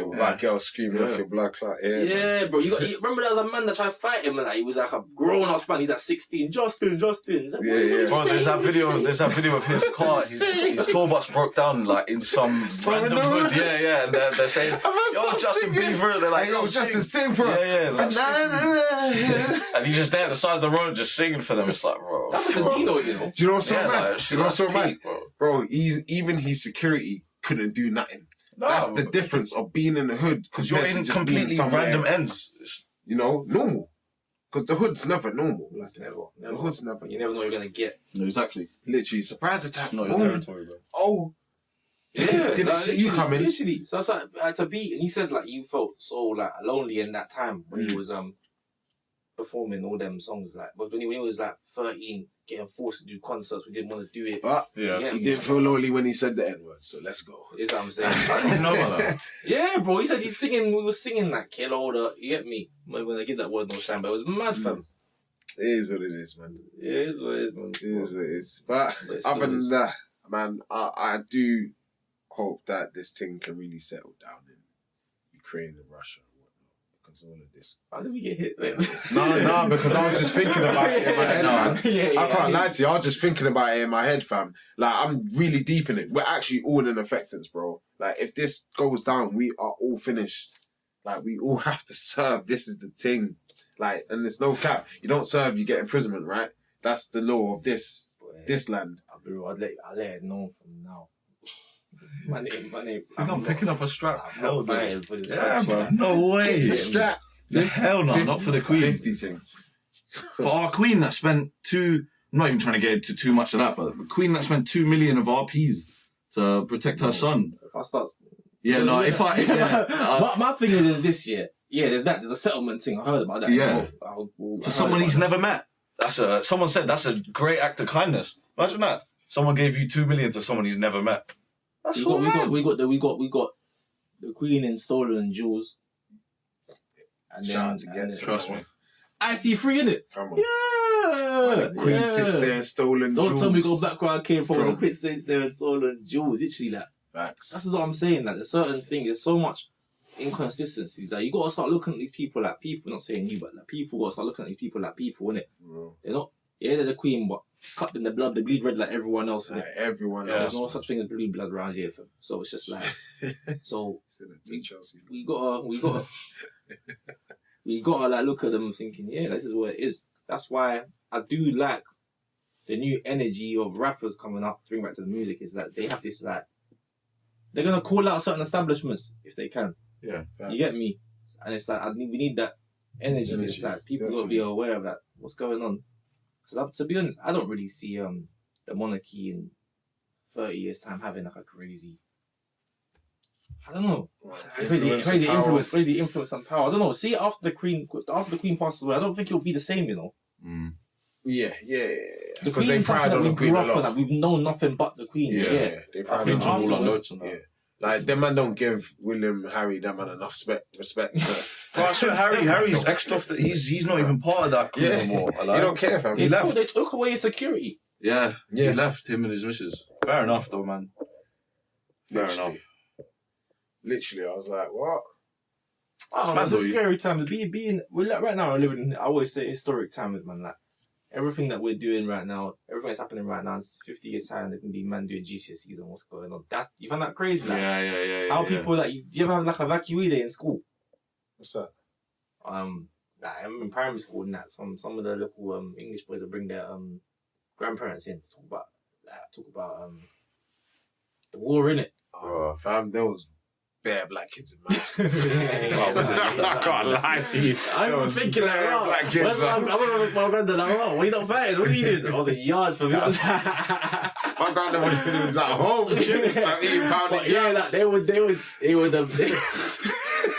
White girl screaming off your blood clot. Yeah, bro. Remember there was a man that tried to fight him and like, he was like a grown-ass man. He's at 16. Justin. Like, Bro, there's that video of his car. His tour bus broke down like in some random hood. Yeah. And they're saying, yo, Justin Bieber. They're like, yo, Justin, sing for us. Yeah. And he's just there at the side of the road just singing for them. It's like, bro. That was a Dino, you know. Do you know what's so mad? Do you know what's so mad? Bro, even his security couldn't do nothing. No, that's the difference of being in the hood because you're in completely random ends. You know, normal. Because the hood's never normal. That's never. The hood's never. You never know what you're gonna get. No, exactly. Literally, surprise attack. It's not your territory, bro. Oh. Yeah, Didn't see you coming. Literally. So it's like to be, and you said like you felt so like lonely in that time when he was performing all them songs, like, but when he was like 13, getting forced to do concerts, we didn't want to do it. But he didn't feel lonely when he said the N-word, so let's go. Is what I'm saying. I don't know about that. Yeah, bro. He said he's singing. We were singing that kill older. You get me? When I get that word, no shame, but it was mad, fam. It is what it is, man. Yeah, it is what it is, man. It is what it is. But other than that, man, I do hope that this thing can really settle down in Ukraine and Russia and whatnot, because all of this. How did we get hit? No, because I was just thinking about it in my head, man. I can't lie to you. I was just thinking about it in my head, fam. Like, I'm really deep in it. We're actually all in affectance, bro. Like, if this goes down, we are all finished. Like, we all have to serve. This is the thing. Like, and there's no cap. You don't serve, you get imprisonment, right? That's the law of this land. I'll let it know from now. My name. I think I'm picking up a strap. Hell, for this bro. No way. Strap. The hell no, not for the Queen. 50 thing. For our Queen that spent I'm not even trying to get into too much of that, but the Queen that spent 2 million of RPs to protect her son. If I start... Yeah, no, if I... my thing is this year. Yeah, there's a settlement thing. I heard about that. Yeah. To someone he's never met. Someone said that's a great act of kindness. Imagine that. Someone gave you 2 million to someone he's never met. That's we got the Queen in stolen jewels. And Shout to get trust me. I see free in it. Come on. Yeah. The Queen sits there and stolen jewels. Don't tell me go back where I came from. The Queen sits there and stolen jewels. Literally that. Facts. That's what I'm saying. Like, there's certain things. There's so much inconsistencies. Like, you got to start looking at these people like people. Not saying you, but like people got to start looking at these people like people, innit? They're not. Yeah, they're the Queen, but cut them the blood. They bleed red like everyone else. Like everyone else. else. There's no such thing as blue blood around here. So it's just like. So we gotta like look at them and thinking, yeah, this is what it is. That's why I do like the new energy of rappers coming up to bring back to the music. Is that they have this like. They're gonna call out certain establishments if they can. Yeah, you get me. And it's like we need that energy. It's like people gotta be aware of that. What's going on? Because to be honest, I don't really see the monarchy in 30 years' time having like a crazy. I don't know. Crazy influence and power. I don't know. See, after the Queen passes away, I don't think it'll be the same. You know. Mm. Yeah. The Queen is something that we grew up with. Like, we've known nothing but the Queen. Yeah. They probably all our notes on that. Yeah. Like, them man don't give William, Harry, them man enough respect. But I swear, Harry's X'd off. He's not even part of that crew anymore. He don't care, fam. He left. They took away his security. Yeah. He left, him and his missus. Fair enough, though, man. Fair enough. Literally, I was like, what? It's a scary time to be. Right now, we're living in, I always say, historic times, man. Like, everything that we're doing right now, everything that's happening right now, it's 50 years time, there can be man doing GCSEs and what's going on. You find that crazy? Like, yeah. How people, like, do you ever have like a evacuee day in school? What's that? I'm in primary school and that some of the local English boys will bring their grandparents in to talk about the war, innit? Oh, fam, there was bare black kids in my school. I can't lie to you. I was thinking like, black kids. I was my granddad like, what are you not fighting? What are you doing? I was a yard for me. My granddad was at home chilling, eating pounded jam. Yeah, like, they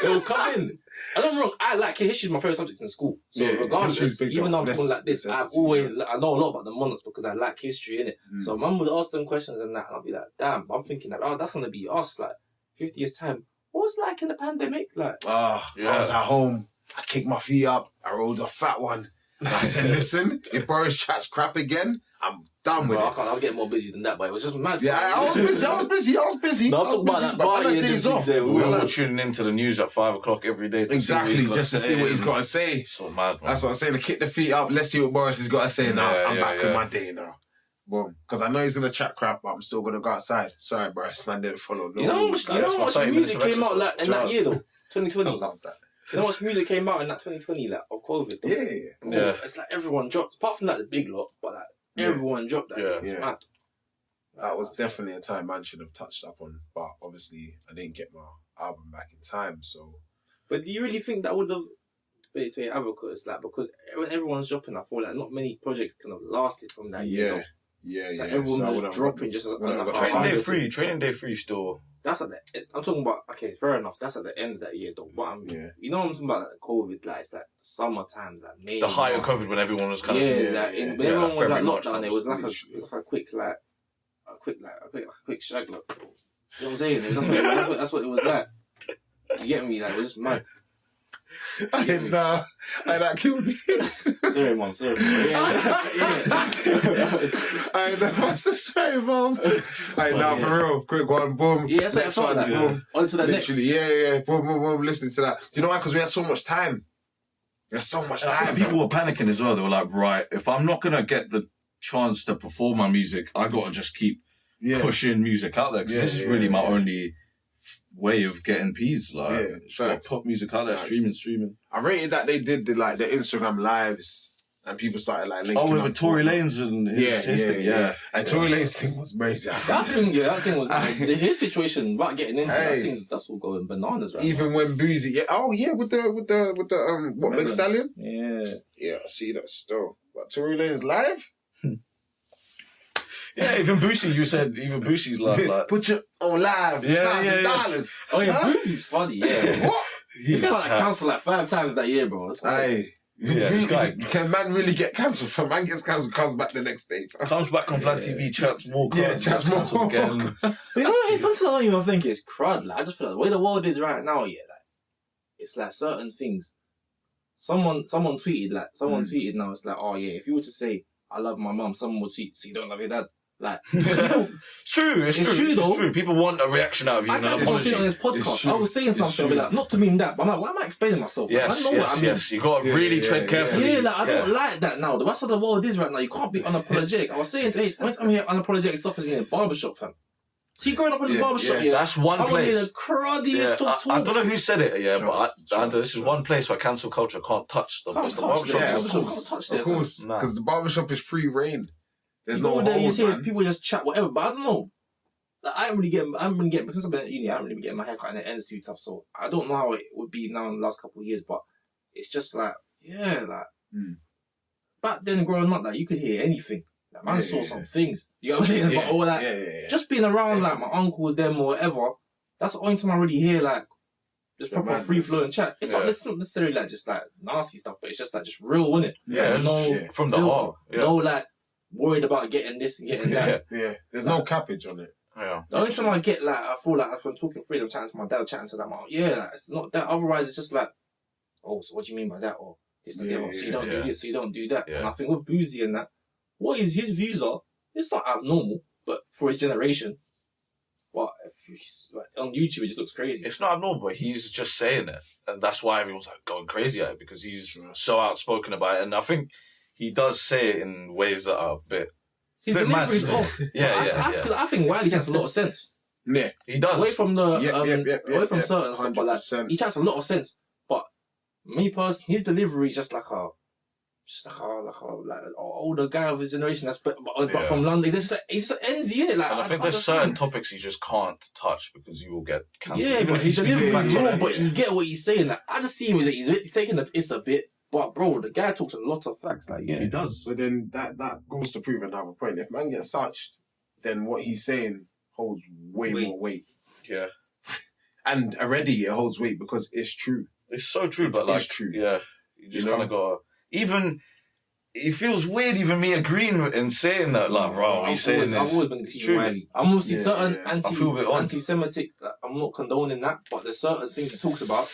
would come in. I don't wrong. I like history is my favorite subject in school. So regardless, even though I'm talking like this, I know a lot about the monarchs because I like history, innit? So mum would ask them questions and that, and I'll be like, damn. I'm thinking like, oh, that's gonna be us, like 50 years time. What was it like in the pandemic? Like, I was at home. I kicked my feet up. I rolled a fat one. And I said, listen, if Boris chats crap again, I'm done with it. I was getting more busy than that, but it was just mad. Yeah, I was busy. No, I'm talking about that party days off. We were all tuning into the news at 5 o'clock every day. Exactly, just to see what he's got to say. So mad, man. That's what I'm saying. To kick the feet up, let's see what Boris has got to say now. I'm back with my day now. Boom. Because I know he's going to chat crap, but I'm still going to go outside. Sorry, Boris, man, didn't follow. You know how much music came out like, in that year, though? 2020. I love that. You know how much music came out in that 2020, like, of COVID? Yeah. It's like everyone dropped, apart from like the big lot, but like everyone dropped that. Yeah. Mad. That was definitely a time man should have touched up on, but obviously I didn't get my album back in time, so. But do you really think that would have play to your advocate. It's like because when everyone's dropping, I feel like not many projects kind of lasted from that year. Yeah. It's like everyone was dropping just Training day free still. That's at the. I'm talking about. Okay, fair enough. That's at the end of that year, though. But you know what I'm talking about? Like COVID, like it's like summer times, like May. The height of COVID when everyone was kind of when everyone was like locked down. It was like a quick shag look. You know what I'm saying? That's what it was like. You get me? Like it was just mad. That killed me. Sorry, mom. Sorry. Sorry, mom. For real. Quick one, boom. Yeah, that's what I thought. Boom. On to the next. Yeah. Boom. Listen to that. Do you know why? Because we had so much time. People were panicking as well. They were like, right, if I'm not gonna get the chance to perform my music, I gotta just keep pushing music out there because this is really my only way of getting peas. Pop music out there, streaming. I rated that they did the Instagram lives and people started linking up. With Tory Lanez and his thing. Yeah. And Tory Lanez thing was crazy. That thing was his situation about getting into that thing. That's all going bananas right even now. When Boozy, with the what Meg Stallion? Yeah, I see that still. But Tory Lanez live? Yeah, even Boosie, you said even Boosie's like put your on live, $1,000. Oh yeah, Boosie's funny. Yeah, what? He's got cancelled 5 times that year, bro. Can man really get cancelled? If a man gets cancelled, comes back the next day. Comes back on Vlad TV, chats more. Chats more again. But you know what? It's something I don't even think it's crud. Like I just feel like the way the world is right now, it's like certain things. Someone tweeted now. It's like, oh yeah, if you were to say I love my mum, someone would tweet, so you don't love your dad. Like, it's true. It's true though. It's true. People want a reaction out of you. I can't on this podcast. I was saying something like, not to mean that, but I'm like, why am I explaining myself? Yes, I know what I mean. Yes. You got to really tread carefully. Yeah, like I don't like that now. The rest of the world is right now. You can't be unapologetic. I was saying to H, I'm here unapologetic stuff is in a barbershop, fam. See, growing up in the barbershop, that's one place. I the cruddiest talks. I don't know who said it, but this is one place where cancel culture can't touch the barbershop. Of course, because the barbershop is free reign. There's no hold, man. People just chat whatever, but I don't know. Like, I haven't really getting because I've been at uni, I haven't really been getting my haircut and it ends too tough. So I don't know how it would be now in the last couple of years, but it's just like, back then growing up, like you could hear anything. Like, man saw some things. You know what I'm saying? But all that, just being around like my uncle, them or whatever, that's the only time I really hear like just proper free flowing chat. It's not necessarily like just like nasty stuff, but it's just like just real, isn't it? Yeah, from the heart. No like worried about getting this and getting that. There's no cappage on it. Yeah. The only time I get like, I feel like if I'm talking freedom, chatting to my dad, chatting to that mom, like, it's not that. Otherwise, it's just like, oh, so what do you mean by that? Or it's like, so you don't do this, so you don't do that. Yeah. And I think with Boozy and that, what his views are, it's not abnormal, but for his generation, well, if he's, like, on YouTube, it just looks crazy. It's not abnormal, but he's just saying it, and that's why everyone's like going crazy at it because he's so outspoken about it, and I think he does say it in ways that are a bit. His delivery's off. I think Wiley has a lot of sense. Yeah, he does. Away from the away from certain stuff, but like he has a lot of sense. But me personally, his delivery is just like an older guy of his generation. That's but from London, he's just NZ in it. Like, and I think there's certain topics you just can't touch because you will get cancelled. Yeah, but his delivery is wrong. But you get what he's saying. Like, I just see him as he's taking the piss a bit. But bro, the guy talks a lot of facts. Like, he does. But then that goes to prove another point. If man gets touched, then what he's saying holds way more weight. Yeah. And already it holds weight because it's true. It's so true, but like, true. Yeah, you just kind of gotta. Even it feels weird, even me agreeing and saying that, like, bro, he's saying this. I've always been Team Wiley. I'm obviously certain anti-Semitic. I'm not condoning that, but there's certain things he talks about.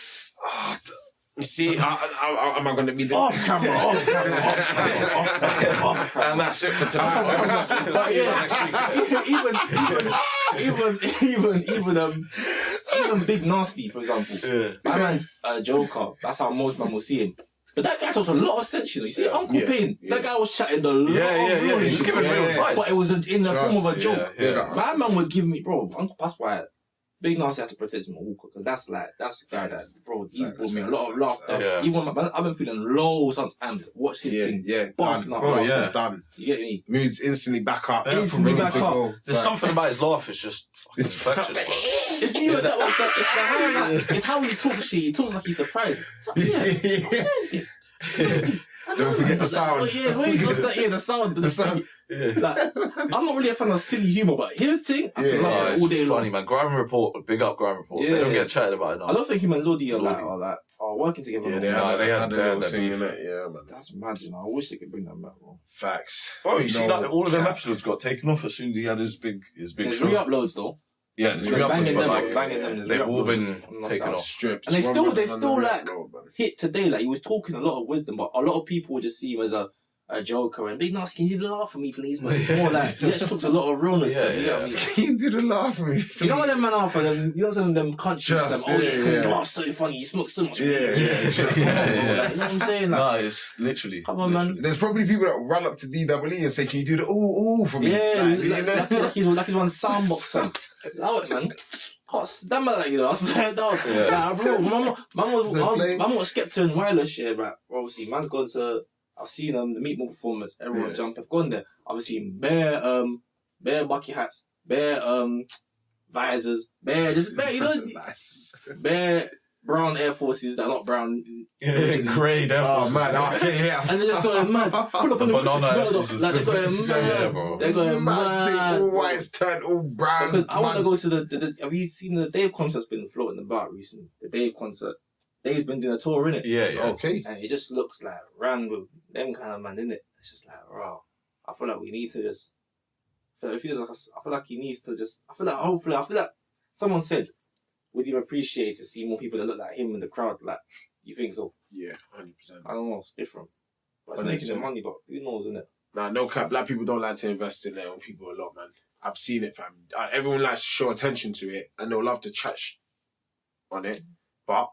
You see, am I going to be the off camera? And that's it for tonight. Even Big Nasty, for example. My man's a joker. That's how most man will see him. But that guy talks a lot of sense, you know. You see, Uncle Payne, that guy was chatting a lot of real He's just giving real advice. But it was in the form of a joke. My man would give me, bro, Uncle, that's why Big Nasty had to protect him Walker, because that's the guy that, bro, he's brought me a lot of laughter. Yeah. Even when I've been feeling low sometimes. Watch his thing. Done. Done. You get me? Moods instantly back up. Instantly back up. There's something about his laugh, it's just infectious. It's you that was like, it's how he talks shit. He talks like he's surprised. It's like, yeah, I'm doing this. Don't forget the sound. Oh, yeah, when he does that, the sound. The sound. Yeah. Like, I'm not really a fan of silly humour, but his thing, I can laugh at all day long. Funny, man. Grime Report, big up Grime Report. Yeah. They don't get chatted about it now. I don't think him and Lodi are working together. Yeah, they had a scene in it. Yeah, man. That's mad, you know. I wish they could bring that back, bro. Facts. Bro, you see that all of them episodes got taken off as soon as he had his big There's show. re-uploads though. Yeah, there's re-uploads, but like, banging them. they've all been taken off. Strips. And they still like hit today. Like he was talking a lot of wisdom, but a lot of people would just see him as a joker and Big Nas, can you laugh at me, please? But it's more like he just talks a lot of realness. You know what I mean? He didn't laugh at me. Please. You know what them man are for them? You know some of them countries. Because he laughs so funny. He smokes so much. Yeah. Like, you know what I'm saying? Like, Nah, it's literally. Come on, man. There's probably people that run up to DWE and say, "Can you do the ooh for me?" Yeah, like he's one soundbox son. Loud, man. Can't stand by that, you know. I swear down. Yeah. Like, bro, man was Skepta and Wireless, yeah, right? Obviously, man's gone to. I've seen the Meatball performance. Everyone jump. I've gone there. I've seen bare bucket hats, bare visors, bare you know, bare brown Air Forces that are not brown. Grey Air Forces. Oh man, I can't hear. And they just going mad. Pull up on the banana Air Forces. like they're going mad. Yeah, bro. They're going mad. All whites turned all brown. Because I want to go to the. Have you seen the Dave concert's been floating about recently? The Dave concert. Dave's been doing a tour, innit? Yeah. Okay. And it just looks like ran with them kind of man, innit? It's just like, wow. I feel like we need to just. I feel like he needs to just. I feel like someone said, would you appreciate to see more people that look like him in the crowd? Like, you think so? Yeah, 100%. I don't know. It's different. But it's making them money, but who knows, innit? Nah, no cap. Black people don't like to invest in their own people a lot, man. I've seen it, fam. Everyone likes to show attention to it, and they'll love to chat on it, but.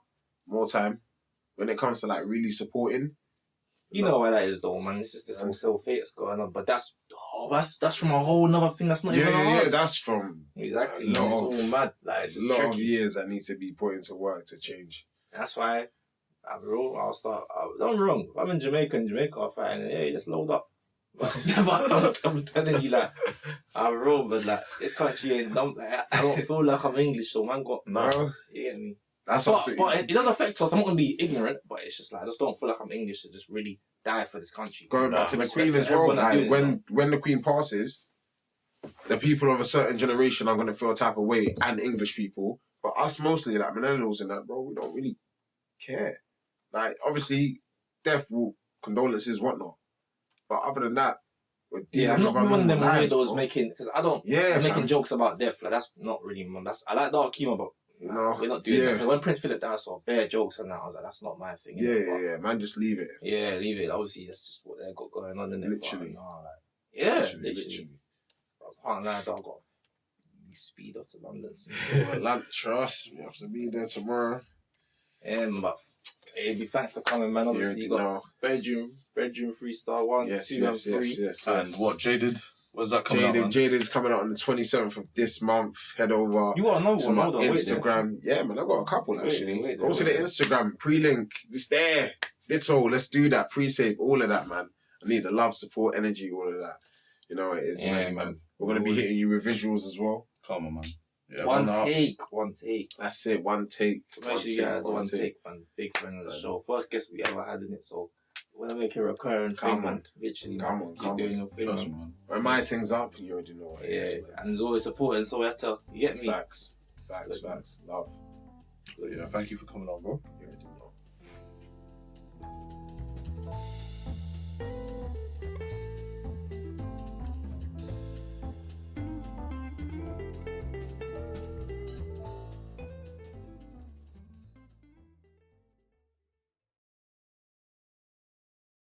More time when it comes to like really supporting. You know why that is though, man. It's just this whole self-hate that's going on. But that's from a whole nother thing that's not even ours. Yeah, that's from exactly. It's all mad. Like it's a lot tricky. of years that need to be put into work to change. That's why I'll start. I'm wrong. If I'm in Jamaica are fighting, yeah, just load up. But I'm telling you, like, I'm wrong, but like this country ain't dumb. Like, I don't feel like I'm English, so man got no. You get me? That's but it does affect us. I'm not gonna be ignorant, but it's just like I just don't feel like I'm English to just really die for this country. Going back to the Queen as well, like, when the Queen passes, the people of a certain generation are gonna feel a type of way, and English people, but us mostly like millennials and that, bro, we don't really care. Like obviously, death, condolences, whatnot, but other than that, I'm not one of them weirdos bro. making because I don't. Making jokes about death. Like that's not really. I like dark humor, but. No, we're not doing that. When Prince Philip died, I saw bare jokes and that. I was like, that's not my thing. Yeah. Man, just leave it. Yeah, leave it. Obviously, that's just what they've got going on in it. Literally. Literally. I can't lie, dog. I got speed up to London. Trust me, I have to be there tomorrow. Yeah, but it'd be thanks for coming, man. Obviously, you got bedroom freestyle 1, 2, and 3. Yes. And what, Jaded? When's that coming out? Jaded's coming out on the 27th of this month. Head over you got another to my Instagram. Yeah, man, I've got a couple actually. Go to the Instagram, pre-link. It's there. Ditto, let's do that. Pre-save, all of that, man. I need the love, support, energy, all of that. You know what it is, man. We're going to be hitting you with visuals as well. Come on, man. Yeah, one take. That's it, one take. Make sure you guys one take, man. Big friend of the show. First guest we ever had in it, so we're gonna make it a recurring thing, man. Literally, keep doing your thing, man. When my thing's up, you already know what it is, man. And it's always supporting, so we have to, you get me? Facts. Love. So, yeah, thank you for coming on, bro.